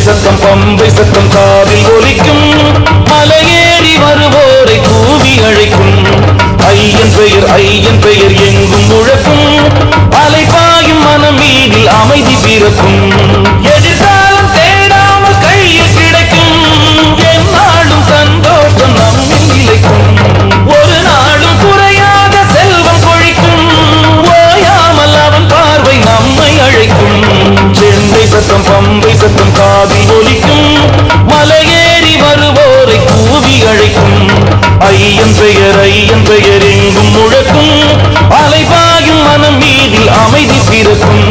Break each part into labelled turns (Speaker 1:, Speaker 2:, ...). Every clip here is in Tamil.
Speaker 1: சத்தம் பம்பை சத்தம் காதில் ஒலிக்கும், மலையேறி வருவோரை கூவி அழைக்கும். ஐயன் பெயர் எங்கும் முழக்கும், அலைபாயும் மனம் மீதில் அமைதி பிறக்கும். எதிர்காலம் தேடாமல் கையில் கிடைக்கும், எந்நாளும் சந்தோஷம் நம்மில் நிலைக்கும். ஒரு நாளும் குறையாத செல்வம் கொழிக்கும், ஓயாமல் அவன் பார்வை நம்மை அழைக்கும். செண்டை சத்தம் பம்பை சத்தம் காதில் ஒலிக்கும், மலையேறி வருவோரை கூவி அழைக்கும். ஐயன் பெயர் எங்கும் முழக்கும், அலைபாயும் மனம் மீதில் அமைதி பிறக்கும்.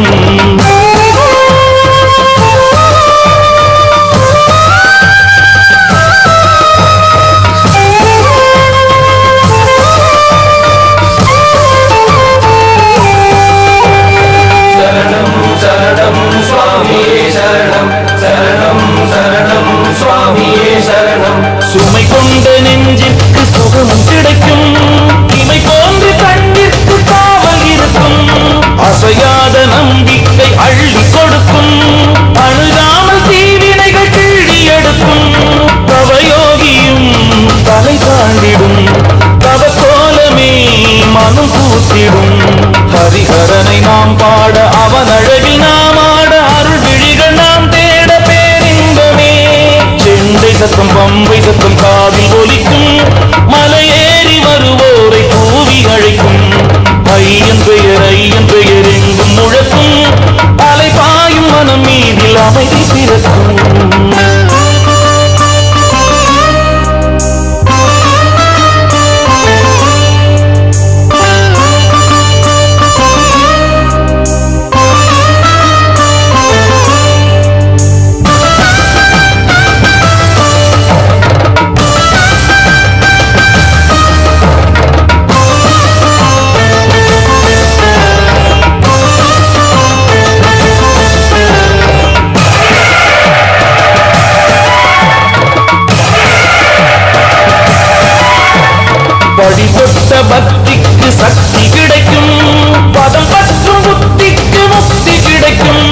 Speaker 1: சுமை கொண்ட நெஞ்சிற்கு சுகமும் கிடைக்கும், இமை போன்று கண்ணிற்கு காவல் இருக்கும். அசையாத நம்பிக்கை அள்ளி கொடுக்கும், அணுகாமல் தீவினைகள் கிள்ளி எடுக்கும். தவயோகியும் தலை தாண்டிடும், தவ கோலமே மனம் பூத்திடும். ஹரிஹரனை நாம் பாட, அவன் அழகில் நாம் ஆட, அருள் விழிகள் நாம் தேட பேரின்பமே. செண்டை சத்தம் பம்பை சத்தம் காதில் ஒலிக்கும், மலையேறி வருவோரை கூவி அழைக்கும். ஐயன் பெயர் எங்கும் முழக்கும், அலைபாயும் மனம் மீதில் அமைதி பிறக்கும். படிபட்ட பக்திக்கு சக்தி கிடைக்கும், பதம் பற்றும் புத்திக்கு முக்தி கிடைக்கும்.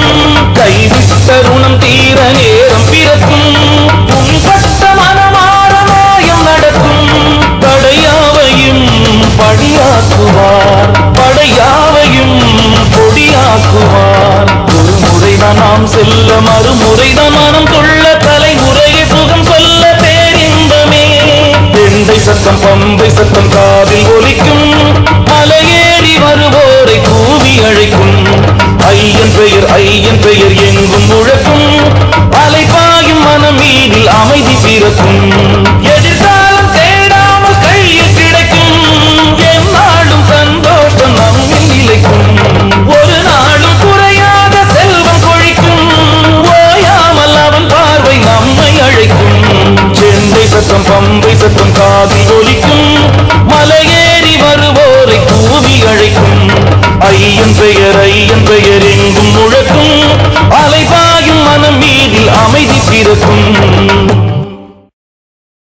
Speaker 1: கைவிட்ட ருணம் தீர நேரம் பிறக்கும், புண்பட்ட மனமாற மாயம் நடக்கும். தடையாவையும் படியாக்குவார், படையாவையும் பொடியாக்குவார். ஒரு முறைதான் நாம் செல்ல, மறுமுறைதான் மனம் கொள்ள, தலைமுறையை சுகம் சொல்ல பேரின்பமே. செண்டை சத்தம் பம்பை சத்தம் காதில் ஒலிக்கும், மலையேறி வருவோரை கூவி அழைக்கும். ஐயன் பெயர் எங்கும் முழக்கும், அலைபாயும் மனம் மீதில் அமைதி பிறக்கும். எதிர்காலம் தேடாமல் கையில் கிடைக்கும், எந்நாளும் சந்தோஷம் நம்மில் நிலைக்கும். ஒரு நாளும் குறையாத செல்வம் கொழிக்கும், ஓயாமல் அவன் பார்வை நம்மை அழைக்கும். செண்டை சத்தம் பம்பை சத்தம் காதில் ஒலிக்கும், மலையேறி வருவோரை கூவி அழைக்கும். ஐயன் பெயர் எங்கும் முழக்கும், அலைபாயும் மனம் மீதில் அமைதி பிறக்கும்.